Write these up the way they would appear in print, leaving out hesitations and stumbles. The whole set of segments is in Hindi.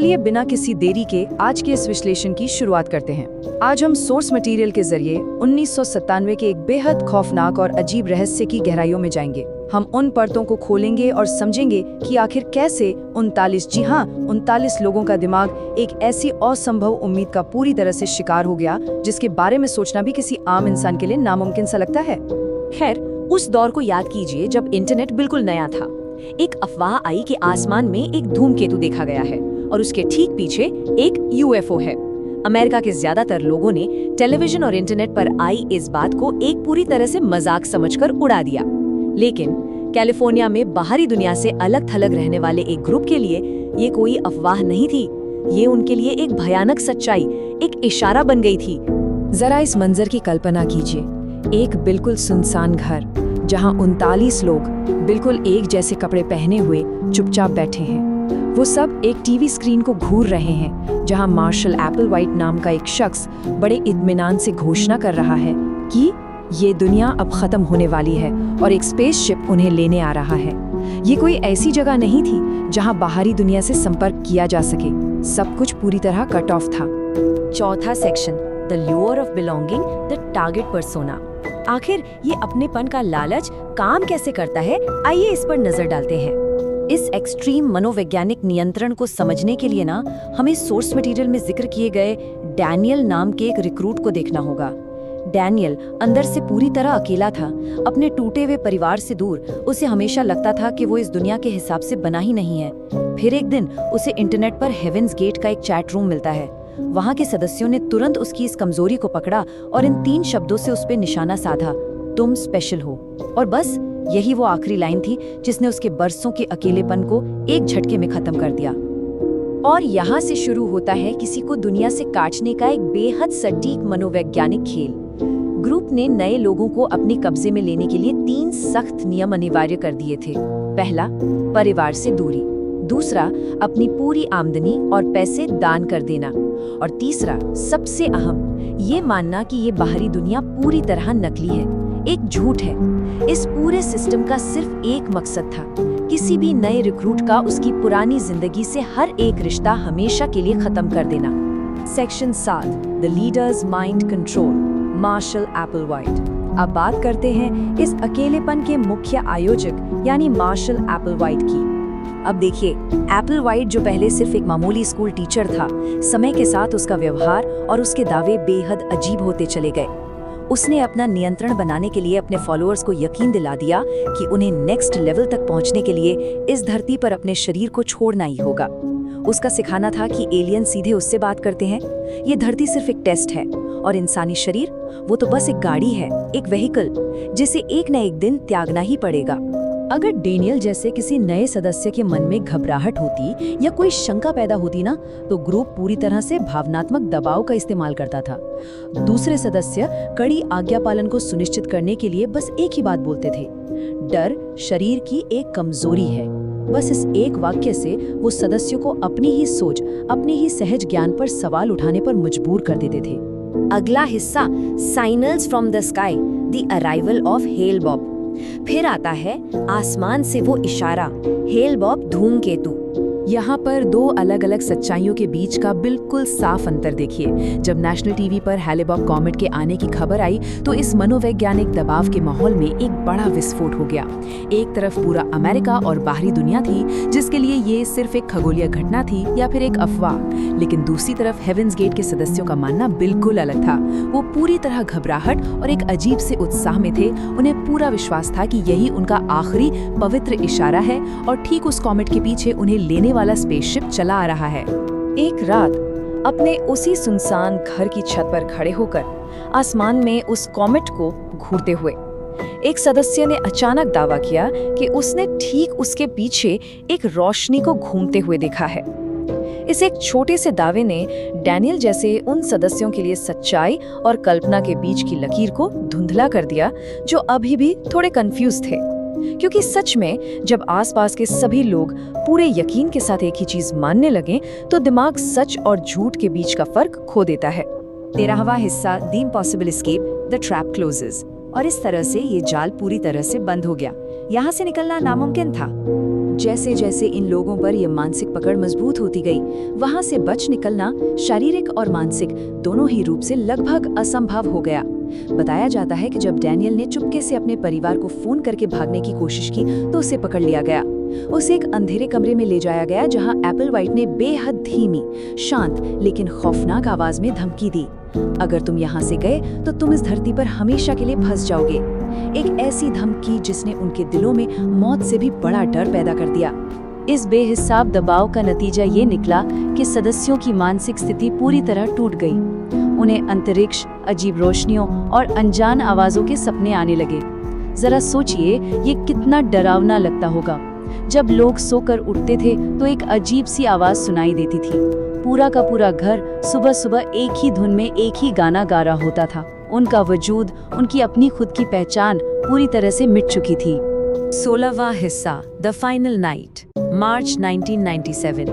चलिए बिना किसी देरी के आज के इस विश्लेषण की शुरुआत करते हैं। आज हम सोर्स मटेरियल के जरिए 1997 के एक बेहद खौफनाक और अजीब रहस्य की गहराइयों में जाएंगे। हम उन परतों को खोलेंगे और समझेंगे कि आखिर कैसे 39 लोगों का दिमाग एक ऐसी असंभव उम्मीद का पूरी तरह से शिकार हो गया जिसके बारे में सोचना भी किसी आम इंसान के लिए नामुमकिन सा लगता है। खैर, उस दौर को याद कीजिए जब इंटरनेट बिल्कुल नया था। एक अफवाह आई कि आसमान में एक धूमकेतु देखा गया है और उसके ठीक पीछे एक यूएफओ है। अमेरिका के ज्यादातर लोगों ने टेलीविजन और इंटरनेट पर आई इस बात को एक पूरी तरह से मजाक समझकर उड़ा दिया। लेकिन कैलिफोर्निया में बाहरी दुनिया से अलग थलग रहने वाले एक ग्रुप के लिए ये कोई अफवाह नहीं थी। ये उनके लिए एक भयानक सच्चाई, एक इशारा बन गई थी। जरा इस मंजर की कल्पना कीजिए, एक बिल्कुल सुनसान घर जहां 39 लोग बिल्कुल एक जैसे कपड़े पहने हुए चुपचाप बैठे हैं। वो सब एक टीवी स्क्रीन को घूर रहे हैं जहां मार्शल एप्पलवाइट नाम का एक शख्स बड़े इत्मीनान से घोषणा कर रहा है कि ये दुनिया अब खत्म होने वाली है और एक स्पेसशिप उन्हें लेने आ रहा है। ये कोई ऐसी जगह नहीं थी जहां बाहरी दुनिया से संपर्क किया जा सके। सब कुछ पूरी तरह कट ऑफ था। चौथा section, the lure of belonging, the target persona. आखिर ये अपनेपन का लालच काम कैसे करता है, आइए इस पर नजर डालते हैं। इस एक्सट्रीम मनोवैज्ञानिक नियंत्रण को समझने के लिए ना हमें सोर्स मटेरियल में जिक्र किए गए डैनियल नाम के एक रिक्रूट को देखना होगा। डैनियल अंदर से पूरी तरह अकेला था, अपने टूटे हुए परिवार से दूर। उसे हमेशा लगता था कि वो इस दुनिया के हिसाब से बना ही नहीं है। फिर एक दिन उसे इंटरनेट पर हेवेंस गेट का एक चैट रूम मिलता है। वहाँ के सदस्यों ने तुरंत उसकी इस कमजोरी को पकड़ा और इन 3 शब्दों से उस पे निशाना साधा, तुम स्पेशल हो। और बस यही वो आखिरी लाइन थी जिसने उसके बरसों के अकेलेपन को एक झटके में खत्म कर दिया। और यहाँ से शुरू होता है किसी को दुनिया से काटने का एक बेहद सटीक मनोवैज्ञानिक खेल। ग्रुप ने नए लोगों को अपने कब्जे में लेने के लिए 3 सख्त नियम अनिवार्य कर दिए थे। पहला, परिवार से दूरी। दूसरा, अपनी पूरी आमदनी और पैसे दान कर देना। और तीसरा, सबसे अहम, ये मानना कि ये बाहरी दुनिया पूरी तरह नकली है, एक झूठ है। इस पूरे सिस्टम का सिर्फ एक मकसद था, किसी भी नए रिक्रूट का उसकी पुरानी जिंदगी से हर एक रिश्ता हमेशा के लिए खत्म कर देना। Section 7, the leaders mind control, Marshall Applewhite. अब बात करते हैं इस अकेलेपन के मुख्य आयोजक यानी मार्शल एप्पलवाइट की। अब देखिए, एप्पलवाइट जो पहले सिर्फ एक मामूली स्कूल टीचर था, समय के साथ उसका व्यवहार और उसके दावे बेहद अजीब होते चले गए। उसने अपना नियंत्रण बनाने के लिए अपने फॉलोअर्स को यकीन दिला दिया कि उन्हें नेक्स्ट लेवल तक पहुंचने के लिए इस धरती पर अपने शरीर को छोड़ना ही होगा। उसका सिखाना था कि एलियन सीधे उससे बात करते हैं, ये धरती सिर्फ एक टेस्ट है और इंसानी शरीर वो तो बस एक गाड़ी है, एक व्हीकल जिसे एक न एक दिन त्यागना ही पड़ेगा। अगर डेनियल जैसे किसी नए सदस्य के मन में घबराहट होती या कोई शंका पैदा होती ना, तो ग्रुप पूरी तरह से भावनात्मक दबाव का इस्तेमाल करता था। दूसरे सदस्य कड़ी आज्ञा पालन को सुनिश्चित करने के लिए बस एक ही बात बोलते थे, डर शरीर की एक कमजोरी है। बस इस एक वाक्य से वो सदस्यों को अपनी ही सोच, अपने ही सहज ज्ञान पर सवाल उठाने पर मजबूर कर देते थे। अगला हिस्सा, signals from the sky, the arrival of Hale Bopp. फिर आता है आसमान से वो इशारा, हेल बॉब धूमकेतु। यहाँ पर 2 अलग अलग सच्चाइयों के बीच का बिल्कुल साफ अंतर देखिए। जब नेशनल टीवी पर हेले-बॉब कॉमेट के आने की खबर आई तो इस मनोवैज्ञानिक दबाव के माहौल में एक बड़ा विस्फोट हो गया। एक तरफ पूरा अमेरिका और बाहरी दुनिया थी जिसके लिए ये सिर्फ एक खगोलीय घटना थी या फिर एक अफवाह, लेकिन दूसरी तरफ हेवेंस गेट के सदस्यों का मानना बिल्कुल अलग था। वो पूरी तरह घबराहट और एक अजीब से उत्साह में थे। उन्हें पूरा विश्वास था कि यही उनका आखिरी पवित्र इशारा है और ठीक उस कॉमेट के पीछे उन्हें लेने वाला स्पेसशिप चला आ रहा है। एक रात अपने उसी सुनसान घर की छत पर खड़े होकर आसमान में उस कॉमेट को घूरते हुए एक सदस्य ने अचानक दावा किया कि उसने ठीक उसके पीछे एक रोशनी को घूमते हुए देखा है। इस एक छोटे से दावे ने डैनियल जैसे उन सदस्यों के लिए सच्चाई और कल्पना के बीच की लकीर को धुंधला कर दिया जो अभी भी थोड़े कंफ्यूज थे। क्योंकि सच में जब आसपास के सभी लोग पूरे यकीन के साथ एक ही चीज मानने लगे तो दिमाग सच और झूठ के बीच का फर्क खो देता है। 13वां हिस्सा, the impossible escape, the trap closes. और इस तरह से ये जाल पूरी तरह से बंद हो गया। यहाँ से निकलना नामुमकिन था। जैसे जैसे इन लोगों पर यह मानसिक पकड़ मजबूत होती गई, वहां से बच निकलना शारीरिक और मानसिक दोनों ही रूप से लगभग असंभव हो गया। बताया जाता है कि जब डैनियल ने चुपके से अपने परिवार को फोन करके भागने की कोशिश की तो उसे पकड़ लिया गया। उसे एक अंधेरे कमरे में ले जाया गया जहां एप्पलवाइट ने बेहद धीमी, शांत लेकिन खौफनाक आवाज में धमकी दी, अगर तुम यहाँ से गए तो तुम इस धरती पर हमेशा के लिए फंस जाओगे। एक ऐसी धमकी जिसने उनके दिलों में मौत से भी बड़ा डर पैदा कर दिया। इस बेहिसाब दबाव का नतीजा ये निकला कि सदस्यों की मानसिक स्थिति पूरी तरह टूट गई। उन्हें अंतरिक्ष, अजीब रोशनियों और अनजान आवाजों के सपने आने लगे। जरा सोचिए ये कितना डरावना लगता होगा। जब लोग सोकर उठते थे तो एक अजीब सी आवाज सुनाई देती थी। पूरा का पूरा घर सुबह सुबह एक ही धुन में एक ही गाना गा रहा होता था। उनका वजूद, उनकी अपनी खुद की पहचान पूरी तरह से मिट चुकी थी। 16वां हिस्सा, द फाइनल नाइट, मार्च 1997।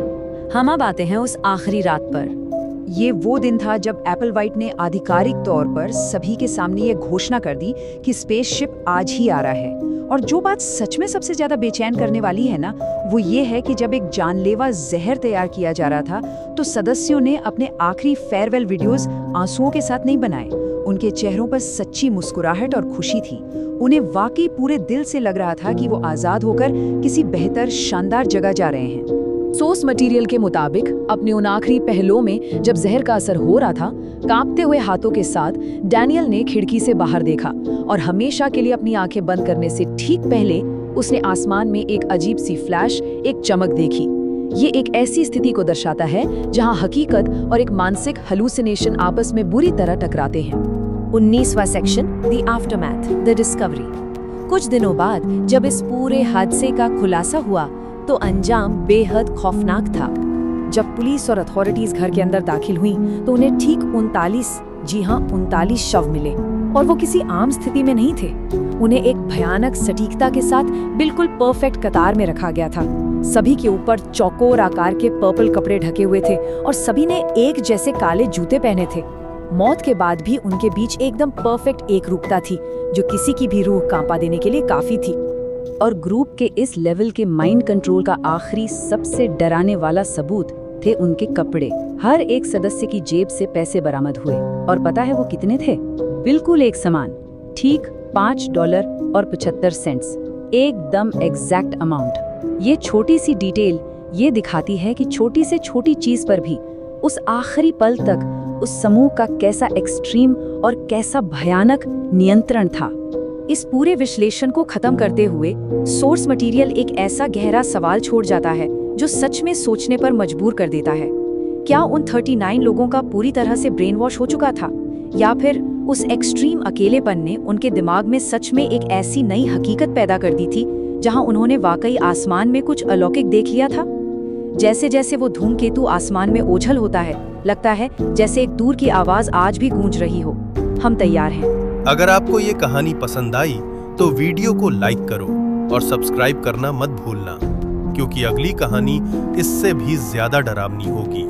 हम अब आते हैं उस आखिरी रात पर। ये वो दिन था जब एप्पलवाइट ने आधिकारिक तौर पर सभी के सामने ये घोषणा कर दी कि स्पेसशिप आज ही आ रहा है। और जो बात सच में सबसे ज्यादा बेचैन करने वाली है ना, वो ये है कि जब एक जानलेवा जहर तैयार किया जा रहा था तो सदस्यों ने अपने आखिरी फेयरवेल वीडियोस आंसुओं के साथ नहीं बनाए। उनके चेहरों पर सच्ची मुस्कुराहट और खुशी थी। उन्हें वाकई पूरे दिल से लग रहा था कि वो आजाद होकर किसी बेहतर, शानदार जगह जा रहे हैं। सोर्स मटेरियल के मुताबिक अपने उन आखिरी पहलों में जब जहर का असर हो रहा था, कांपते हुए हाथों के साथ डैनियल ने खिड़की से बाहर देखा और हमेशा के लिए अपनी आंखें बंद करने से ठीक पहले उसने आसमान में एक अजीब सी फ्लैश, एक चमक देखी। ये एक ऐसी स्थिति को दर्शाता है जहां हकीकत और एक मानसिक हेलुसिनेशन आपस में बुरी तरह टकराते हैं। 19वां section, the aftermath, the discovery. कुछ दिनों बाद जब इस पूरे हादसे का खुलासा हुआ तो अंजाम बेहद खौफनाक था। जब पुलिस और अथॉरिटीज घर के अंदर दाखिल हुई तो उन्हें ठीक 39 शव मिले, और वो किसी आम स्थिति में नहीं थे। उन्हें एक भयानक सटीकता के साथ बिल्कुल परफेक्ट कतार में रखा गया था। सभी के ऊपर चौकोर आकार के पर्पल कपड़े ढके हुए थे और सभी ने एक जैसे काले जूते पहने थे। मौत के बाद भी उनके बीच एकदम परफेक्ट एकरूपता थी, जो किसी की भी रूह कांपा देने के लिए काफी थी। और ग्रुप के इस लेवल के माइंड कंट्रोल का आखिरी सबसे डराने वाला सबूत थे उनके कपड़े। हर एक सदस्य की जेब से पैसे बरामद हुए, और पता है वो कितने थे? बिल्कुल एक समान, ठीक $5.75, एकदम एग्जैक्ट अमाउंट। ये छोटी सी डिटेल ये दिखाती है कि छोटी से छोटी चीज पर भी उस आखिरी पल तक उस समूह का कैसा एक्सट्रीम और कैसा भयानक नियंत्रण था। इस पूरे विश्लेषण को खत्म करते हुए सोर्स मटेरियल एक ऐसा गहरा सवाल छोड़ जाता है जो सच में सोचने पर मजबूर कर देता है। क्या उन 39 लोगों का पूरी तरह से ब्रेन वॉश हो चुका था, या फिर उस एक्सट्रीम अकेलेपन ने उनके दिमाग में सच में एक ऐसी नई हकीकत पैदा कर दी थी जहां उन्होंने वाकई आसमान में कुछ अलौकिक देख लिया था? जैसे जैसे वो धूमकेतु आसमान में ओझल होता है, लगता है जैसे एक दूर की आवाज आज भी गूंज रही हो। हम तैयार हैं। अगर आपको ये कहानी पसंद आई तो वीडियो को लाइक करो और सब्सक्राइब करना मत भूलना, क्योंकि अगली कहानी इससे भी ज्यादा डरावनी होगी।